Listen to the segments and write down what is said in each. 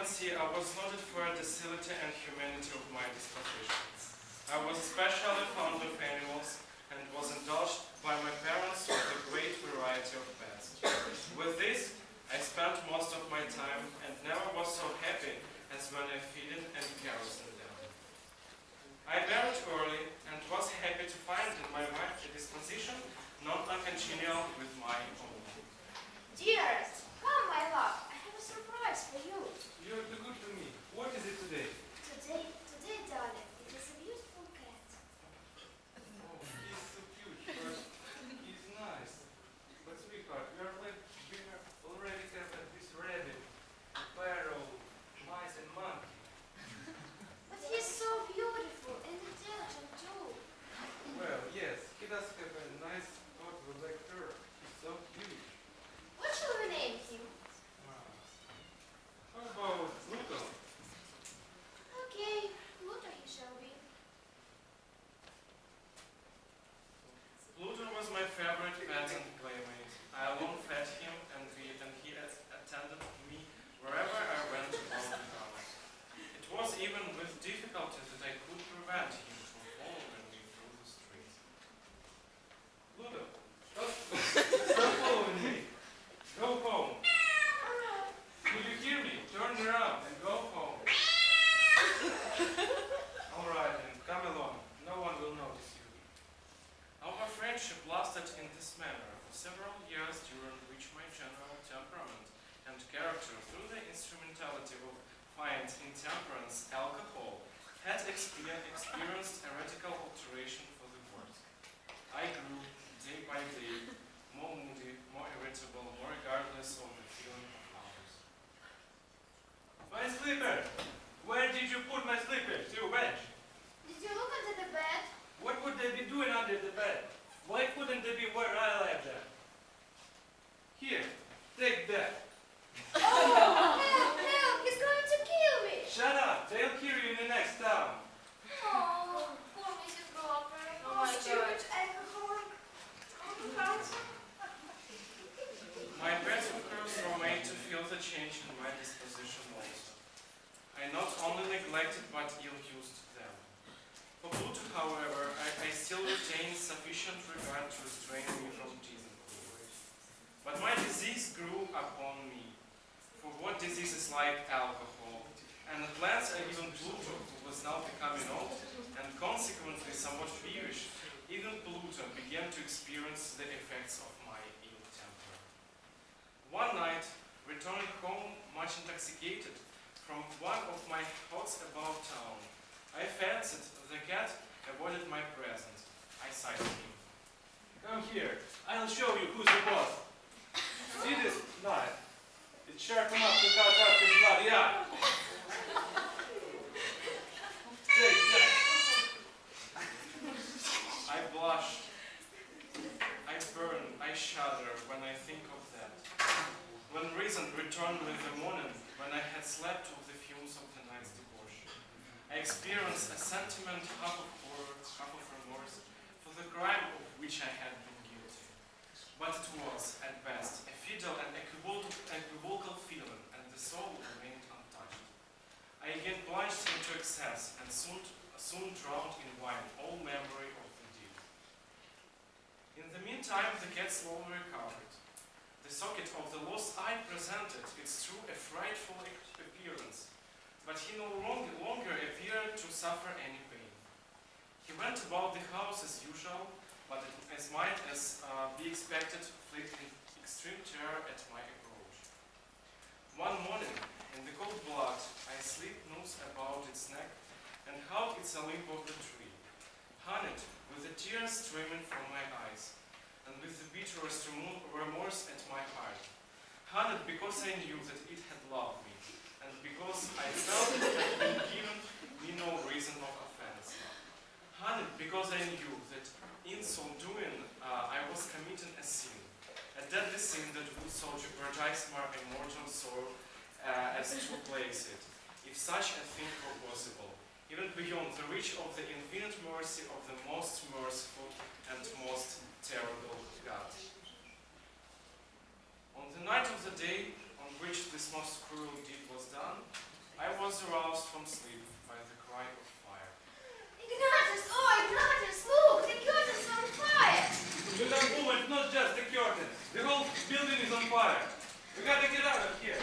infancy, I was noted for the docility and humanity of my disposition. I was especially fond of animals and was indulged by my parents with a great variety of pets. With this, I spent most of my time and never was so happy as when I feeded and caressed them. I married early and was happy to find in my wife a disposition not uncongenial with my own. Dearest, come, my love. I have a surprise for you. You're too good to me. What is it today? Today, darling, it is a beautiful cat. Oh, he's so cute. First, he's nice. But sweetheart, we already have this rabbit, sparrow, mice, and monkey. But he's so beautiful and intelligent too. Well, yes, he does have a nice dog with black fur. He's so cute. What shall we name him? How about Pluto? Okay, Pluto he shall be. Pluto was my favorite pet and playmate. I alone fed him and he attended me wherever I went around the house. It was even with difficulty that I could prevent him from following me through the street. Pluto, stop following me. Go home. Do you hear me? Turn around and go home. All right, then, come along. No one will notice you. Our friendship lasted in this manner for several years, during which my general temperament and character, through the instrumentality of fine intemperance, alcohol, had experienced a radical alteration for the worse. I grew, day by day, more moody, more irritable, more regardless of the feeling of others. My slipper! Where did you put my slippers, you wench? Did you look under the bed? What would they be doing under the bed? Why couldn't they be where I left them? Here, take that. Oh, help! He's going to kill me! Shut up! They'll hear you in the next town. Oh, poor Mrs. Groper. Oh my stupid alcoholic. My pets, of course, were made to feel the change in my disposition also. I not only neglected but ill-used them. For Pluto, however, I still retained sufficient regard to restrain me from teasing him. But my disease grew upon me. For what disease is like alcohol? And at last even Pluto, who was now becoming old and consequently somewhat feverish, even Pluto began to experience the effects of my ill temper. One night, returning home much intoxicated from one of my thoughts about town, I fancied the cat avoided my presence. I sighed to him. Come here. I'll show you who's the boss. See this knife? It's sharp enough to cut out his bloody eye. Take that. I blush, I burn, I shudder when I think of that. When reason returned with the morning, when I had slept of the fumes of the night's debauch, I experienced a sentiment half of horror, half of remorse for the crime of which I had been guilty. But it was, at best, a fidel and equivocal feeling, and the soul remained untouched. I again plunged into excess, and soon drowned in wine all memory of the deed. In the meantime, the cat slowly recovered. The socket of the lost eye presented, it's true, a frightful appearance, but he no longer appeared to suffer any pain. He went about the house as usual, but as might be expected, fled in extreme terror at my approach. One morning, in the cold blood, I slipped noose about its neck and held its a limb of the tree, honeyed with the tears streaming from my eyes, and with the bitterest remorse at my heart. Honeyed because I knew that it had loved me, and because I felt it had been given me no reason of offense. Honeyed because I knew that in so doing I was committing a sin, a deadly sin that would so jeopardize my immortal soul as to place it, if such a thing were possible, even beyond the reach of the infinite mercy of the most merciful and most terrible God. On the night of the day on which this most cruel deed was done, was aroused from sleep by the cry of fire. Ignatius! Oh, Ignatius! Look! The curtain's on fire! You don't move, it's not just the curtain. The whole building is on fire. We gotta get out of here.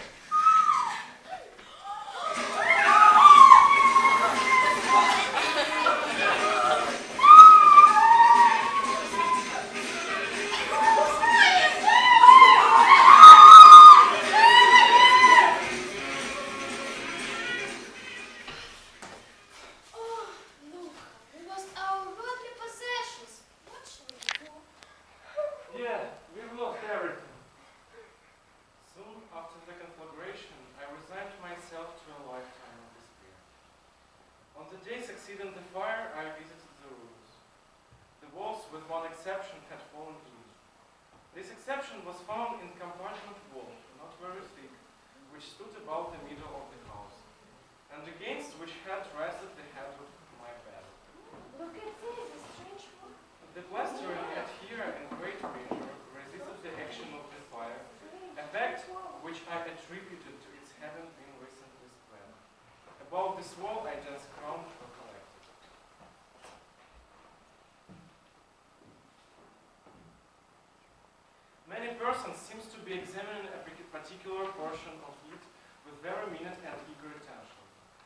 Seems to be examining a particular portion of it with very minute and eager attention.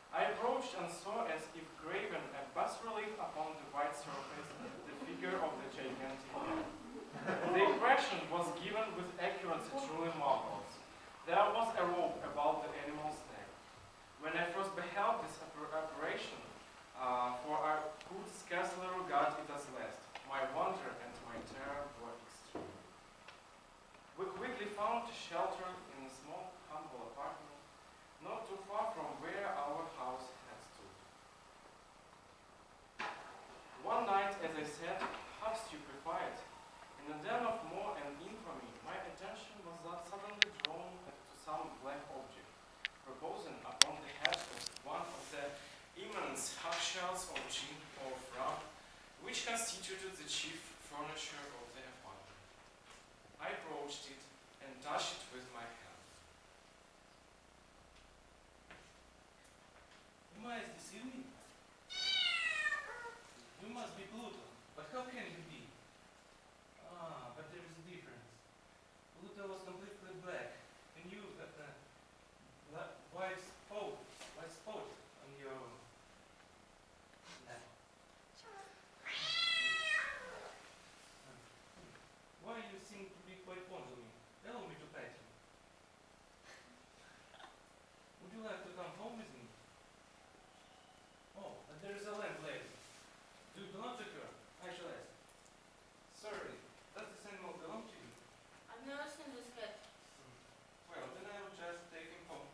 I approached and saw, as if graven a bas-relief upon the white surface, the figure of the gigantic head. The impression was given with accuracy truly marvelous. There was a rope about the animal's neck. When I first beheld this apparition, for I could scarcely regard it as last, my wonder and my terror were extreme. We quickly found shelter in a small, humble apartment, not too far from where our house had stood. One night, as I sat, half stupefied, in a den of more and infamy, my attention was suddenly drawn to some black object, reposing upon the head of one of the immense half-shells of gin or rum, which constituted the chief furniture of the apartment. I approached it and touched it with my hand. You might deceive me. You must be Pluto, but how can you be? Ah, but there is a difference. Pluto was completely black, and you got a white spot on your neck. Why you seem to be quite fond of me? Allow me to pet you. Would you like to come home with me? Oh, but there is a lamp lady. Do you belong to her? I shall ask. Sorry, does this animal belong to you? I've never seen this cat. Well, then I will just take him home.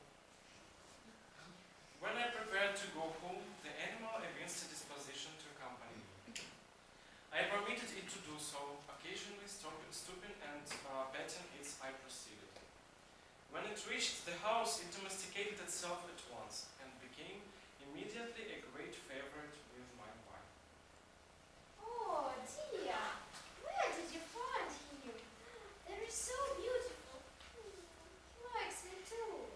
When I prepared to go home, the animal evinced a disposition to accompany me. I permitted it to do so, occasionally stooping and petting its I proceeded. When it reached the house, it domesticated itself at once and became immediately a great favorite with my wife. Oh, dear. Where did you find him? They're so beautiful. He likes me too.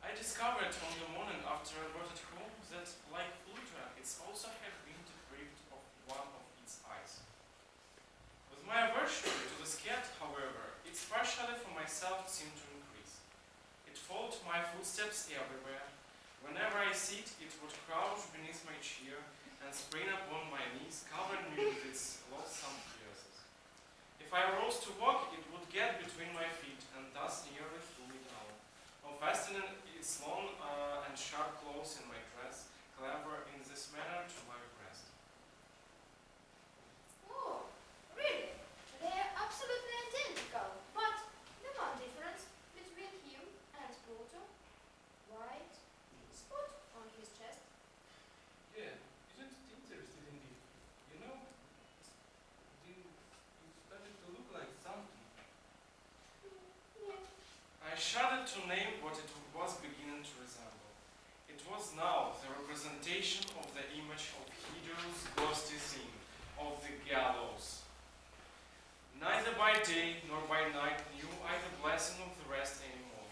I discovered on the morning after I brought it home that, like Pluto, it also had been deprived of one of its eyes. With my aversion to this cat, however, its partiality for myself seemed to increase. It followed my footsteps everywhere. Whenever I sit, it would crouch beneath my chair and spring upon my knees, covering me with its loathsome caresses. If I rose to walk, it would get between my feet and thus nearly threw me down, or fastening its long and sharp claws in my dress, clever in this manner to my breast. Oh, really? They're absolutely identical. But the one difference between him and Pluto, white spot on his chest. Yeah, isn't it interesting indeed? You know, it's starting to look like something. Yeah. I shuddered to name what it was beginning to resemble. It was now the representation of the image of hideous, ghostly thing, of the gallows. Neither by day nor by night knew I the blessing of the rest anymore.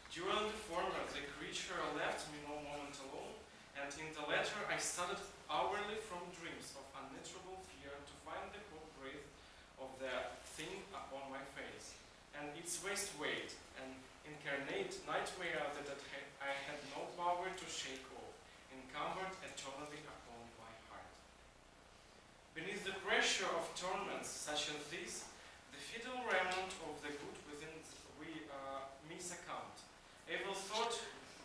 During the former, the creature creature left me no moment alone, and in the letter I studied hourly from dreams of unutterable fear to find the cold breath of the thing upon my face, and its waste weight, an incarnate nightmare that I had no power to shake off, encumbered eternally upon my heart. Beneath the pressure of torments such as these, the fiddle remnant of the good within we misaccount. Evil thought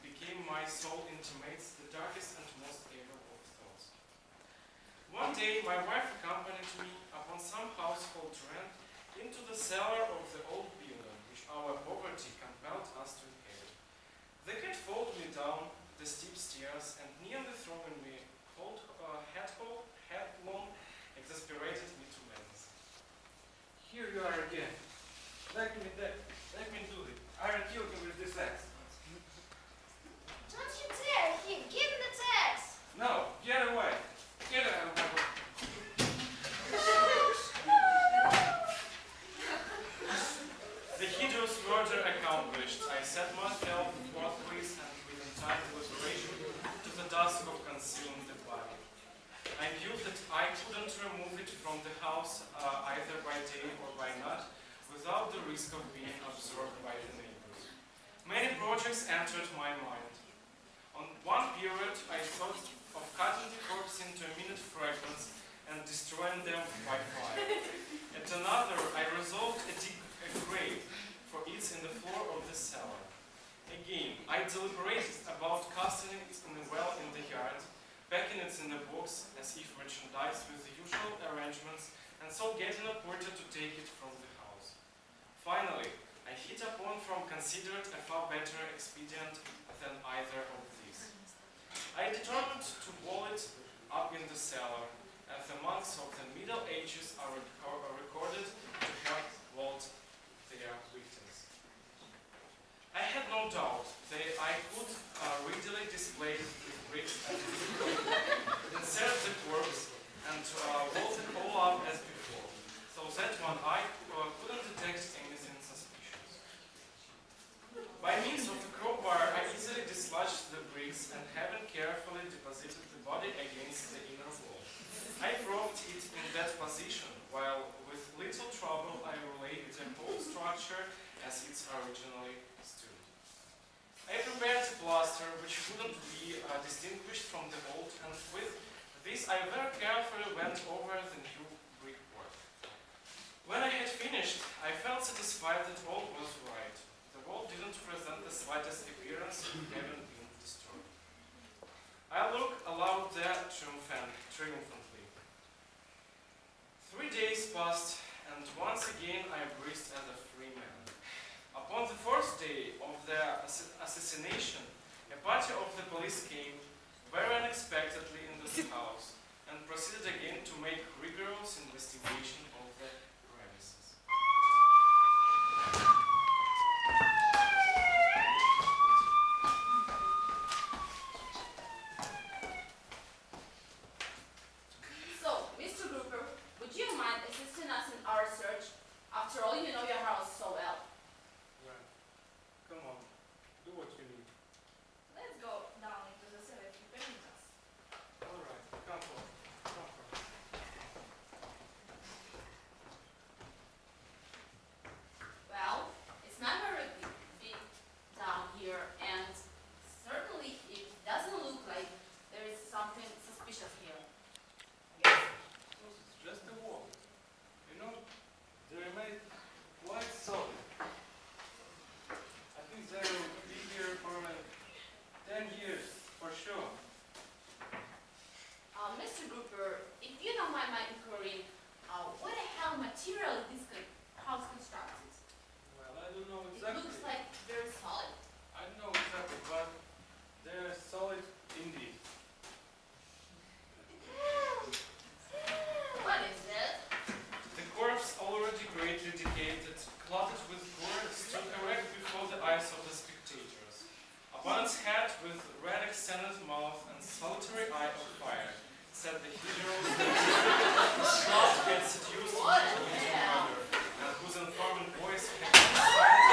became my soul intimates the darkest and most evil of thoughts. One day my wife accompanied me upon some household rent into the cellar of the old building which our poverty compelled us to inherit. The cat followed me down the steep stairs and nearly throwing me headlong exasperated me to madness. Here you are again. Let me do it. I'll kill him with this axe. Don't you dare him! Give him the text! No, get away. Get out of my way. The hideous murder accomplished, I set myself forthwith and with entire deliberation to the task of concealing the body. I knew that I couldn't remove it from the house either by day or by night without the risk of being observed by the neighbors. Many projects entered my mind. On one period, I thought of cutting the corpse into minute fragments and destroying them by fire. At another, I resolved to dig a grave for it in the floor of the cellar. Again, I deliberated about casting it in a well in the yard, packing it in a box as if merchandise with the usual arrangements, and so getting a porter to take it from the house. Finally, I hit upon from considered a far better expedient than either of these. I determined to wall it up in the cellar, as the monks of the Middle Ages are recorded to have walled their victims. I had no doubt that I could readily display the bricks and insert the corpse and wall it all up as before, so that one eye couldn't detect anything suspicious. By means of a crowbar, I easily dislodged the bricks and having carefully deposited the body against the inner wall, I propped it in that position, while with little trouble I relaid the whole structure as it originally stood. I prepared a plaster which couldn't be distinguished from the old, and with this I very carefully went over the new brickwork. When I had finished, I felt satisfied that all was right. The wall didn't present the slightest appearance of having been destroyed. I looked aloud there triumphantly. 3 days passed, and once again I breathed as a free man. Upon the fourth day of the assassination, a party of the police came very unexpectedly into the house and proceeded again to make rigorous investigation of the premises. So, Mr. Groper, would you mind assisting us in our search? After all, you know your house so well. Right. Come on. Do what you need. Let's go down into the cellar if you permit us. All right. Come on. Come on. Well, it's not very big down here, and certainly it doesn't look like there is something suspicious here. I guess. It's just a wall. You know, they're made quite solid. I think they will be here for like 10 years, for sure. Mr. Groper, if you don't mind my inquiry, what the hell material is this house constructed? Well, I don't know It exactly. looks like very solid. I don't know exactly, but they're solid indeed. What is it? The corpse, already greatly decayed, clotted with gore, stood erect before the eyes of the spectators. Upon its head, with red extended mouth and solitary eye of fire, sat the hero whose love had seduced him What into the hell? murder, and whose informing voice had been silent